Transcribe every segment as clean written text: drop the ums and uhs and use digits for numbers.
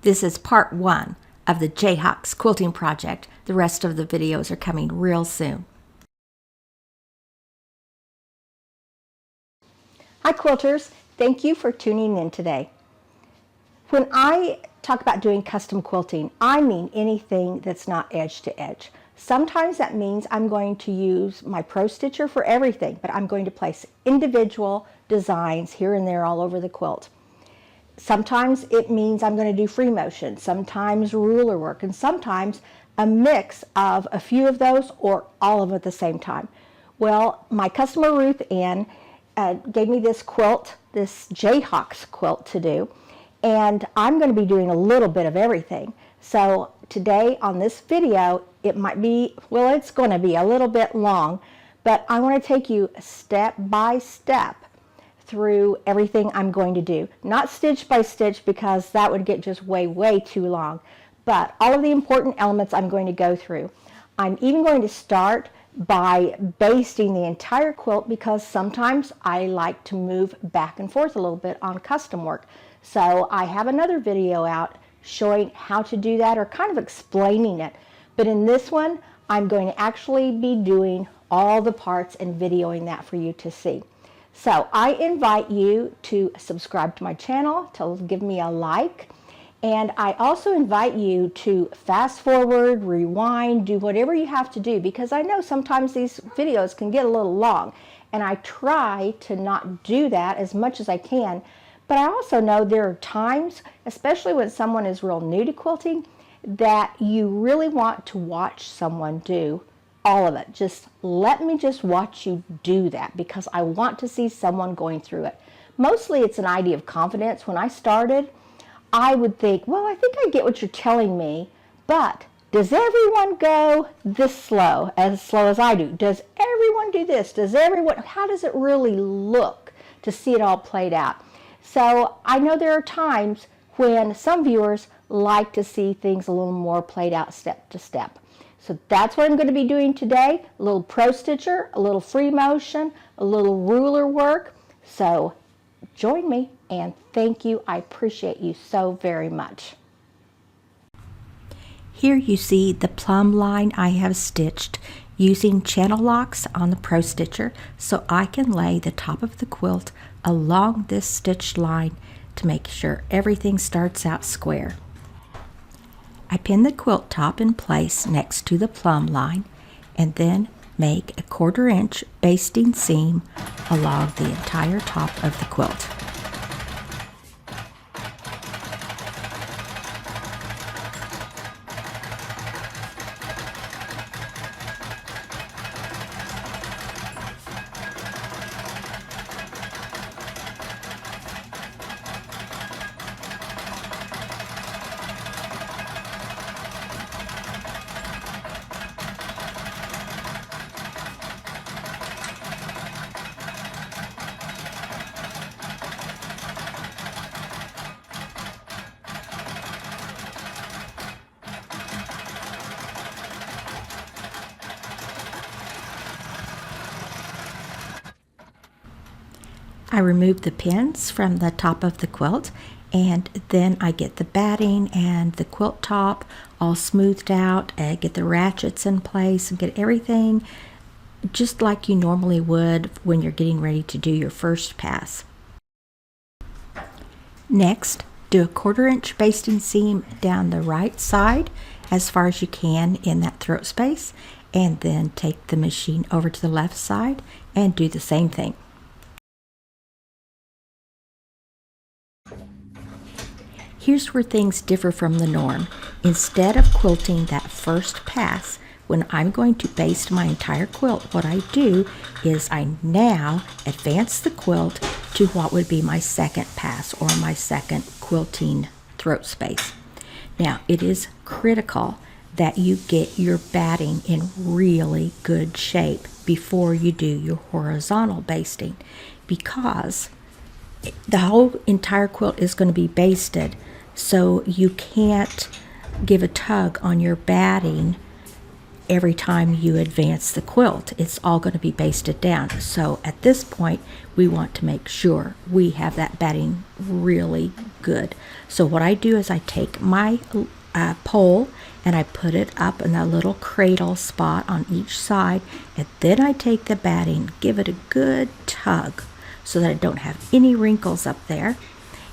This is part 1 of the Jayhawks quilting project. The rest of the videos are coming real soon. Hi quilters, thank you for tuning in today. When I talk about doing custom quilting, I mean anything that's not edge to edge. Sometimes that means I'm going to use my ProStitcher for everything, but I'm going to place individual designs here and there all over the quilt. Sometimes it means I'm going to do free motion, sometimes ruler work, and sometimes a mix of a few of those or all of them at the same time. Well, my customer Ruth Ann gave me this quilt, this Jayhawks quilt to do, and I'm going to be doing a little bit of everything. So today on this video, it might be, well, it's going to be a little bit long, but I want to take you step by step through everything I'm going to do. Not stitch by stitch because that would get just way too long, but all of the important elements I'm going to go through. I'm even going to start by basting the entire quilt because sometimes I like to move back and forth a little bit on custom work. So I have another video out showing how to do that or kind of explaining it. But in this one, I'm going to actually be doing all the parts and videoing that for you to see. So I invite you to subscribe to my channel, to give me a like, and I also invite you to fast forward, rewind, do whatever you have to do because I know sometimes these videos can get a little long and I try to not do that as much as I can, but I also know there are times, especially when someone is real new to quilting, that you really want to watch someone do all of it. Just let me just watch you do that because I want to see someone going through it. Mostly it's an idea of confidence. When I started, I would think, well, I think I get what you're telling me, but does everyone go this slow as I do? Does everyone do this? How does it really look to see it all played out? So I know there are times when some viewers like to see things a little more played out step to step. So that's what I'm going to be doing today. A little ProStitcher, a little free motion, a little ruler work. So join me and thank you. I appreciate you so very much. Here you see the plumb line I have stitched using channel locks on the ProStitcher so I can lay the top of the quilt along this stitched line to make sure everything starts out square. I pin the quilt top in place next to the plumb line and then make a 1/4 inch basting seam along the entire top of the quilt. I remove the pins from the top of the quilt and then I get the batting and the quilt top all smoothed out and get the ratchets in place and get everything just like you normally would when you're getting ready to do your first pass. Next, do a 1/4 inch basting seam down the right side as far as you can in that throat space and then take the machine over to the left side and do the same thing. Here's where things differ from the norm. Instead of quilting that first pass, when I'm going to baste my entire quilt, what I do is I now advance the quilt to what would be my second pass or my second quilting throat space. Now, it is critical that you get your batting in really good shape before you do your horizontal basting because the whole entire quilt is going to be basted, so you can't give a tug on your batting every time you advance the quilt. It's all going to be basted down. So at this point, we want to make sure we have that batting really good. So what I do is I take my pole and I put it up in a little cradle spot on each side, and then I take the batting, give it a good tug so that I don't have any wrinkles up there,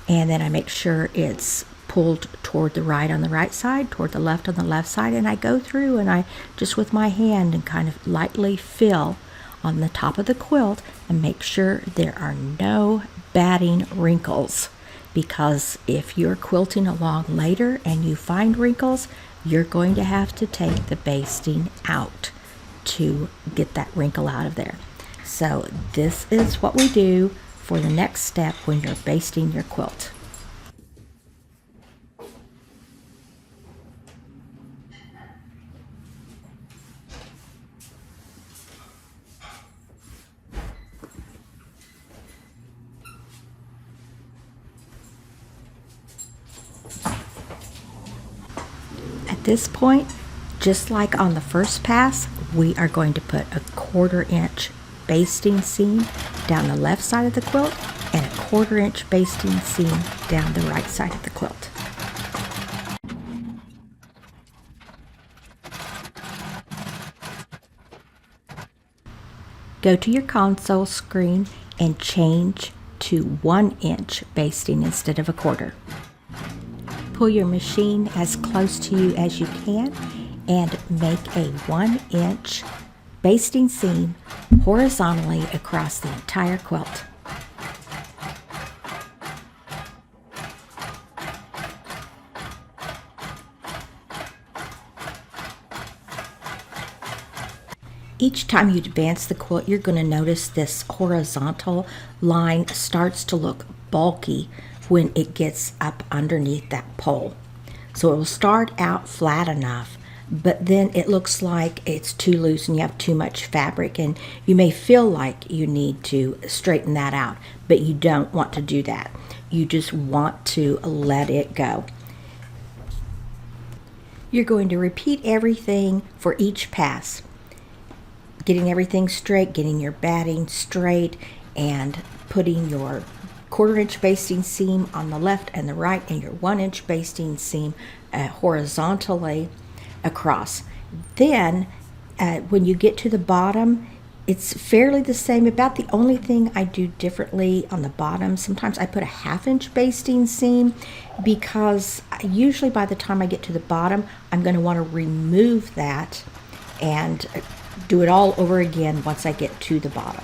and then I make sure it's pulled toward the right on the right side, toward the left on the left side, and I go through and I just with my hand and kind of lightly fill on the top of the quilt and make sure there are no batting wrinkles, because if you're quilting along later and you find wrinkles, you're going to have to take the basting out to get that wrinkle out of there. So this is what we do for the next step when you're basting your quilt. At this point, just like on the first pass, we are going to put a 1/4 inch basting seam down the left side of the quilt and a 1/4 inch basting seam down the right side of the quilt. Go to your console screen and change to 1 inch basting instead of a 1/4. Pull your machine as close to you as you can and make a 1 inch basting seam horizontally across the entire quilt. Each time you advance the quilt, you're going to notice this horizontal line starts to look bulky when it gets up underneath that pole. So it will start out flat enough, but then it looks like it's too loose and you have too much fabric, and you may feel like you need to straighten that out, but you don't want to do that. You just want to let it go. You're going to repeat everything for each pass. Getting everything straight, getting your batting straight, and putting your 1/4 inch basting seam on the left and the right and your 1 inch basting seam horizontally across. Then when you get to the bottom, it's fairly the same. About the only thing I do differently on the bottom, sometimes I put a 1/2 inch basting seam, because usually by the time I get to the bottom, I'm going to want to remove that and do it all over again once I get to the bottom.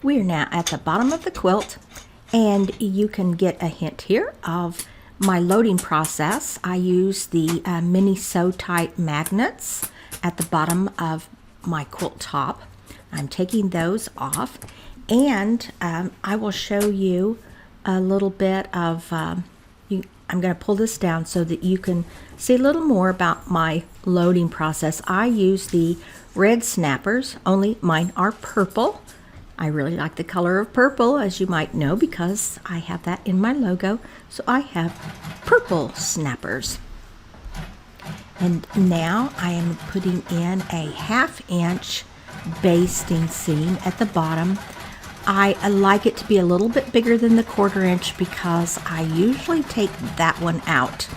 We are now at the bottom of the quilt, and you can get a hint here of my loading process. I use the mini sew tight magnets at the bottom of my quilt top. I'm taking those off, and I will show you a little bit of, I'm going to pull this down so that you can see a little more about my loading process. I use the red snappers, only mine are purple. I really like the color of purple, as you might know, because I have that in my logo. So I have purple snappers. And now I am putting in a 1/2 inch basting seam at the bottom. I like it to be a little bit bigger than the 1/4 inch because I usually take that one out.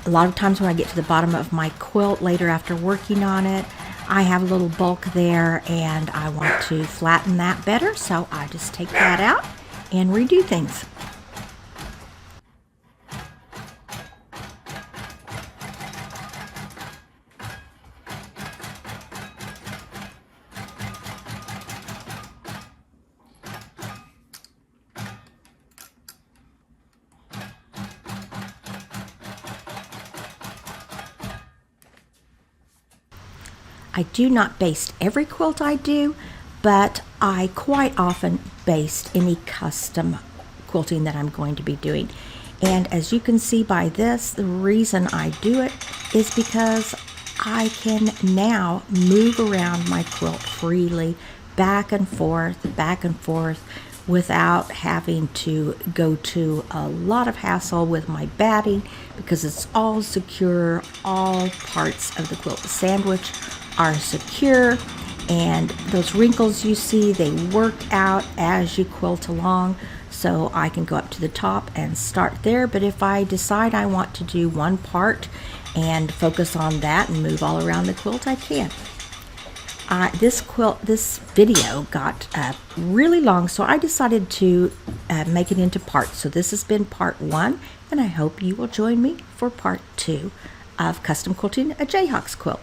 A lot of times when I get to the bottom of my quilt later after working on it, I have a little bulk there and I want to flatten that better, so I just take that out and redo things. I do not baste every quilt I do, but I quite often baste any custom quilting that I'm going to be doing. And as you can see by this, the reason I do it is because I can now move around my quilt freely, back and forth, without having to go to a lot of hassle with my batting, because it's all secure. All parts of the quilt sandwich are secure, and those wrinkles you see, they work out as you quilt along. So I can go up to the top and start there, but if I decide I want to do one part and focus on that and move all around the quilt, I can. This video got really long, so I decided to make it into parts. So this has been part 1, and I hope you will join me for part 2 of custom quilting a Jayhawks quilt.